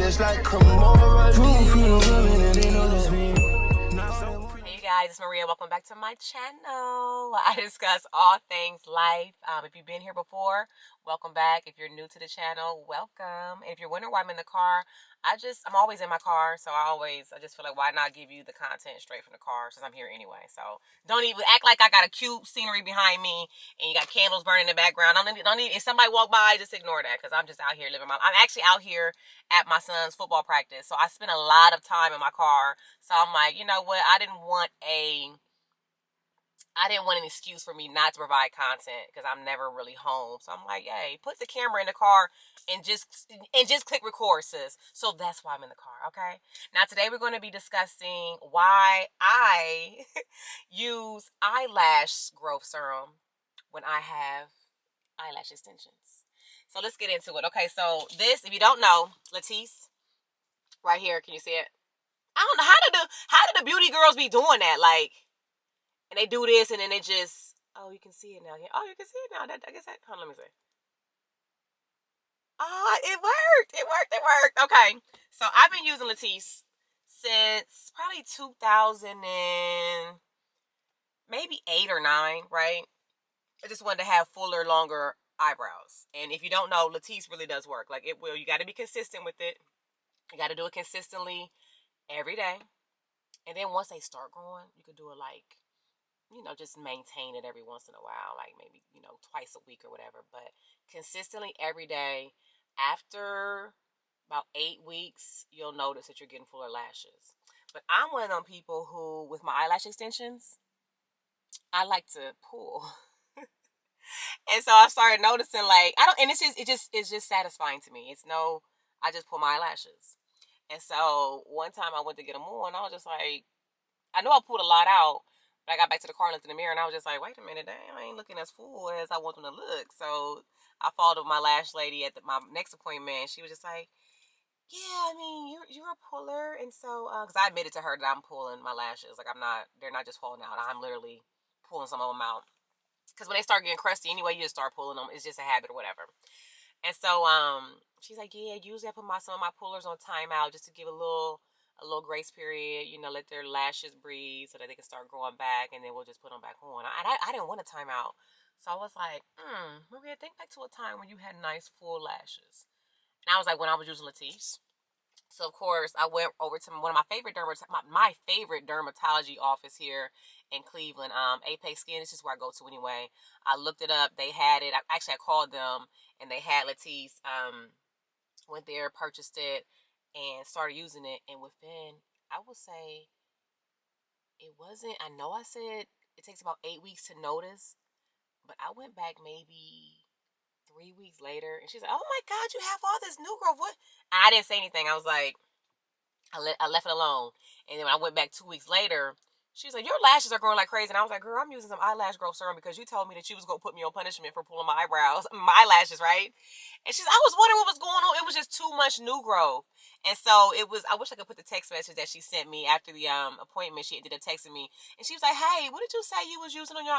it's like Kamora. Hey you guys, it's Maria. Welcome back to my channel. I discuss all things life. If you've been here before, welcome back. If you're new to the channel, welcome. And if you're wondering why I'm in the car, I'm always in my car, so I just feel like, why not give you the content straight from the car since I'm here anyway. So don't even act like I got a cute scenery behind me and you got candles burning in the background. Don't need if somebody walk by, just ignore that, because I'm just out here living I'm actually out here at my son's football practice, so I spend a lot of time in my car. So I'm like, you know what? I didn't want an excuse for me not to provide content because I'm never really home. So I'm like, hey, put the camera in the car and just click record, sis. So that's why I'm in the car, okay? Now today we're going to be discussing why I use eyelash growth serum when I have eyelash extensions. So let's get into it. Okay, so this, if you don't know, Latisse, right here, can you see it? I don't know, how do the beauty girls be doing that? Like, and they do this and then they just, oh, you can see it now. Oh, you can see it now. I guess that, hold on, let me see. Oh, it worked. It worked. Okay. So I've been using Latisse since probably 2000 and maybe 8 or 9, right? I just wanted to have fuller, longer eyebrows. And if you don't know, Latisse really does work. Like, it will. You got to be consistent with it. You got to do it consistently every day. And then once they start growing, you could do it like, just maintain it every once in a while, like maybe, twice a week or whatever. But consistently every day, after about 8 weeks, you'll notice that you're getting fuller lashes. But I'm one of them people who, with my eyelash extensions, I like to pull. And so I started noticing, like, it's just satisfying to me. I just pull my eyelashes. And so one time I went to get them on, I was just like, I know I pulled a lot out, but I got back to the car and looked in the mirror, and I was just like, wait a minute, damn, I ain't looking as full as I want them to look. So I followed up with my lash lady at my next appointment. She was just like, yeah, I mean, you're a puller. And so, because I admitted to her that I'm pulling my lashes. Like, they're not just falling out. I'm literally pulling some of them out. Because when they start getting crusty anyway, you just start pulling them. It's just a habit or whatever. And so she's like, yeah, usually I put some of my pullers on timeout just to give a little grace period, let their lashes breathe so that they can start growing back, and then we'll just put them back on. I didn't want a timeout. So I was like, Maria, think back to a time when you had nice full lashes. And I was like, when I was using Latisse. So of course I went over to one of my favorite dermatology office here in Cleveland, Apex Skin. This is where I go to anyway. I looked it up. They had it. I called them and they had Latisse. Went there, purchased it, and started using it. And within, I would say, it wasn't. I know I said it takes about 8 weeks to notice, but I went back maybe 3 weeks later, and she's like, "Oh my God, you have all this new growth." What? And I didn't say anything. I was like, I left it alone. And then when I went back 2 weeks later, she was like, your lashes are growing like crazy. And I was like, girl, I'm using some eyelash growth serum because you told me that you was going to put me on punishment for pulling my my eyelashes, right? And I was wondering what was going on. It was just too much new growth. And so I wish I could put the text message that she sent me after the appointment. She ended up texting me. And she was like, hey, what did you say you was using on your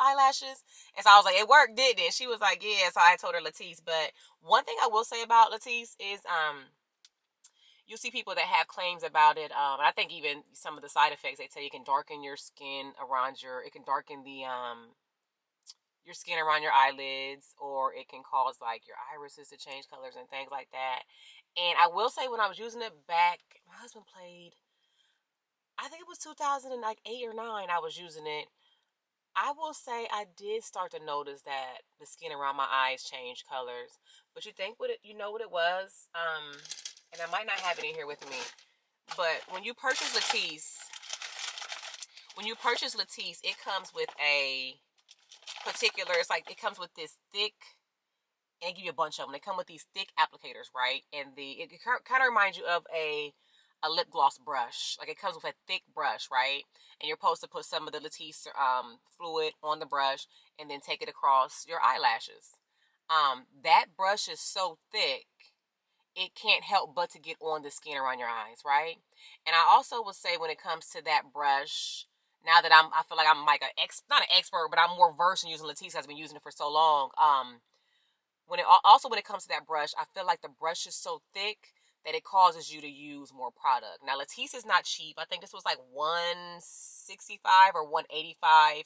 eyelashes? And so I was like, it worked, didn't it? She was like, yeah. So I told her Latisse. But one thing I will say about Latisse is you see people that have claims about it. And I think even some of the side effects, they tell you it can darken your skin it can darken your skin around your eyelids, or it can cause like your irises to change colors and things like that. And I will say, when I was using it back, my husband played, I think it was 2008 or 9, I was using it. I will say I did start to notice that the skin around my eyes changed colors. But you know what it was? And I might not have it in here with me. But when you purchase Latisse, it comes with it comes with this thick, and give you a bunch of them. They come with these thick applicators, right? And it kind of reminds you of a lip gloss brush. Like, it comes with a thick brush, right? And you're supposed to put some of the Latisse fluid on the brush and then take it across your eyelashes. That brush is so thick, it can't help but to get on the skin around your eyes, right? And I also would say, when it comes to that brush, now that I feel like I'm like not an expert, but I'm more versed in using Latisse. I've been using it for so long. When it comes to that brush, I feel like the brush is so thick that it causes you to use more product. Now, Latisse is not cheap. I think this was like $165 or $185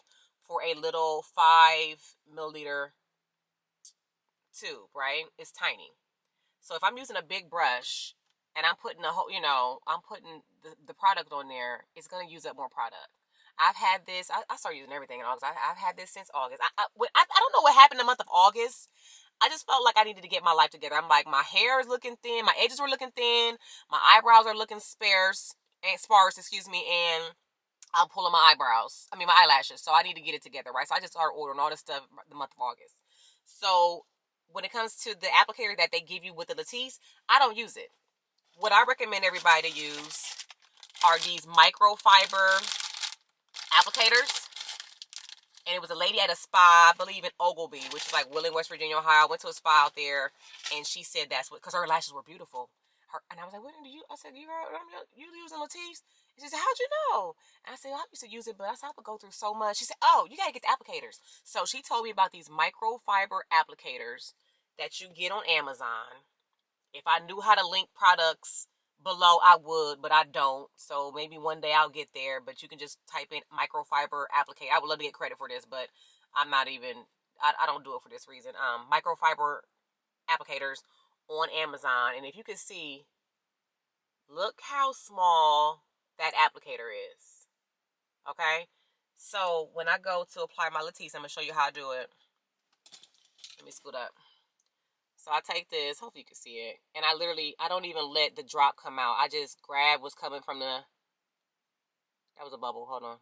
for a little 5 milliliter tube, right? It's tiny. So if I'm using a big brush and I'm putting I'm putting the product on there, it's going to use up more product. I've had this. I started using everything in August. I've had this since August. I don't know what happened in the month of August. I just felt like I needed to get my life together. I'm like, my hair is looking thin. My edges were looking thin. My eyebrows are looking sparse, and I'm pulling my eyelashes. So I need to get it together, right? So I just started ordering all this stuff the month of August. So when it comes to the applicator that they give you with the Latisse, I don't use it. What I recommend everybody to use are these microfiber applicators. And it was a lady at a spa, I believe in Oglebay, which is like Wheeling, West Virginia, Ohio. I went to a spa out there, and she said that's what, because her lashes were beautiful. And I was like, what do you? I said, you using Latisse? And she said, how'd you know? And I said, I used to use it, but I said I would go through so much. She said, oh, you got to get the applicators. So she told me about these microfiber applicators that you get on Amazon. If I knew how to link products below, I would, but I don't. So maybe one day I'll get there. But you can just type in microfiber applicator. I would love to get credit for this, but I'm not even. I don't do it for this reason. Microfiber applicators on Amazon, and if you can see, look how small that applicator is. Okay, so when I go to apply my Latisse, I'm gonna show you how I do it. Let me scoot up. So I take this, hopefully you can see it, and I don't even let the drop come out. I just grab what's coming from that was a bubble, hold on.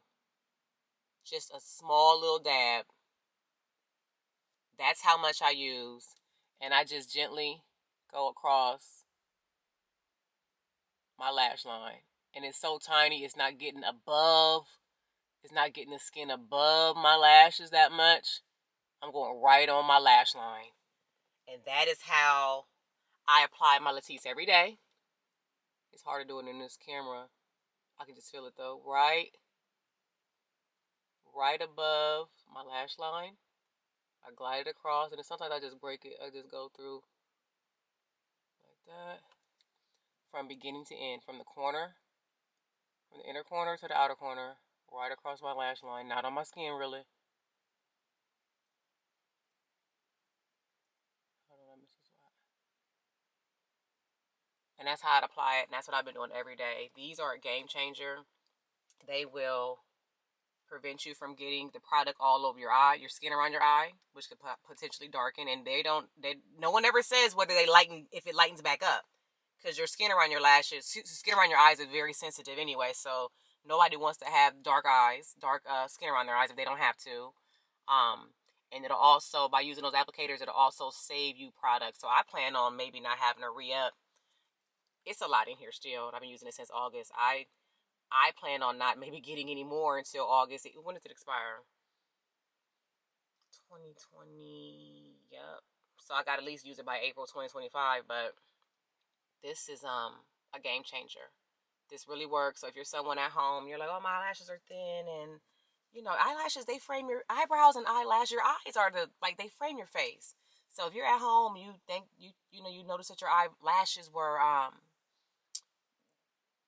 Just a small little dab. That's how much I use. And I just gently go across my lash line. And it's so tiny, it's not getting the skin above my lashes that much. I'm going right on my lash line. And that is how I apply my Latisse every day. It's hard to do it in this camera. I can just feel it though. Right above my lash line. I glide it across, and then sometimes I just break it. I just go through like that. From beginning to end. From the inner corner to the outer corner. Right across my lash line. Not on my skin, really. And that's how I'd apply it, and that's what I've been doing every day. These are a game changer. They will prevent you from getting the product all over your eye, your skin around your eye, which could potentially darken. And no one ever says whether if it lightens back up, because your skin around your eyes is very sensitive anyway. So nobody wants to have dark skin around their eyes if they don't have to. And it'll also, by using those applicators, it'll also save you product. So I plan on maybe not having to re-up. It's a lot in here still, and I've been using it since August. I plan on not maybe getting any more until August. When does it expire? 2020. Yep. So I got to at least use it by April 2025. But this is a game changer. This really works. So if you're someone at home, you're like, oh, my eyelashes are thin, and eyelashes, they frame your eyebrows, and your eyes are they frame your face. So if you're at home, you think you notice that your eyelashes were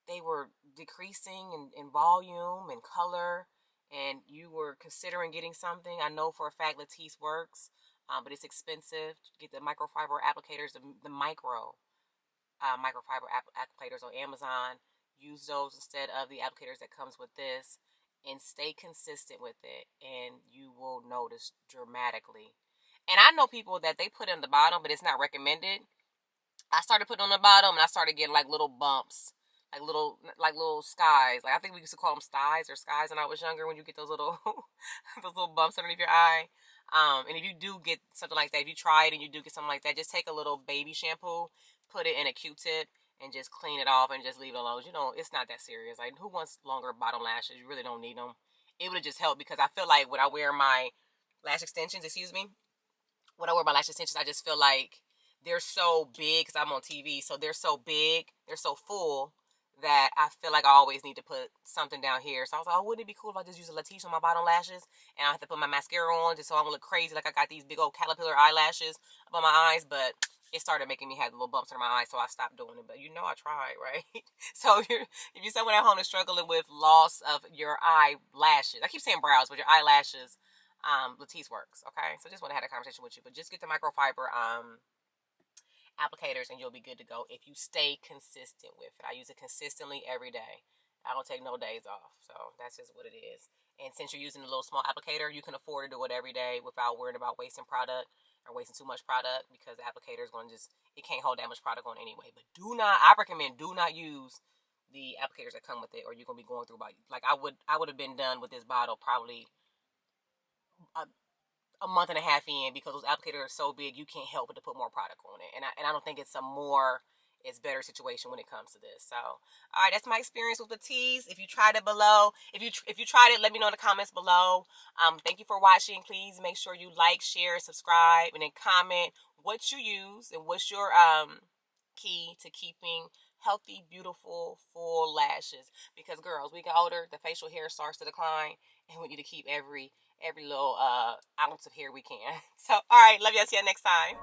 they were decreasing in volume and color, and you were considering getting something. I know for a fact Latisse works, but it's expensive. Get the microfiber applicators, the microfiber applicators on Amazon. Use those instead of the applicators that comes with this, and stay consistent with it, and you will notice dramatically. And I know people that they put it on the bottom, but it's not recommended. I started putting on the bottom, and I started getting like little bumps. Like little skies. Like I think we used to call them skies when I was younger, when you get those little those little bumps underneath your eye. And if you do get something like that, if you try it and you do get something like that, just take a little baby shampoo, put it in a Q-tip, and just clean it off and just leave it alone. It's not that serious. Like, who wants longer bottom lashes? You really don't need them. It would have just helped, because I feel like when I wear my lash extensions, I just feel like they're so big, because I'm on TV, so they're so big, they're so full, that I feel like I always need to put something down here. So I was like, oh, wouldn't it be cool if I just use a Latisse on my bottom lashes and I have to put my mascara on just so I don't look crazy like I got these big old caterpillar eyelashes up on my eyes. But it started making me have little bumps in my eyes, so I stopped doing it. But you know I tried, right? So if you're someone at home that's struggling with loss of your eyelashes, I keep saying brows, but your eyelashes, Latisse works, okay? So just want to have a conversation with you. But just get the microfiber applicators and you'll be good to go if you stay consistent with it. I use it consistently every day. I don't take no days off. So that's just what it is. And since you're using a little small applicator, you can afford to do it every day without worrying about wasting product or wasting too much product, because the applicator is going to just, it can't hold that much product on anyway. But I recommend do not use the applicators that come with it, or you're going to be going through about, like I would have been done with this bottle probably a month and a half in, because those applicators are so big you can't help but to put more product on it. And I don't think it's better situation when it comes to this. So all right, that's my experience with Latisse. If you tried it below, if you tried it, let me know in the comments below. Thank you for watching. Please make sure you like, share, subscribe, and then comment what you use and what's your key to keeping healthy, beautiful, full lashes. Because girls, we get older, the facial hair starts to decline, and we need to keep every little ounce of hair we can. So all right, love you. I'll see you next time.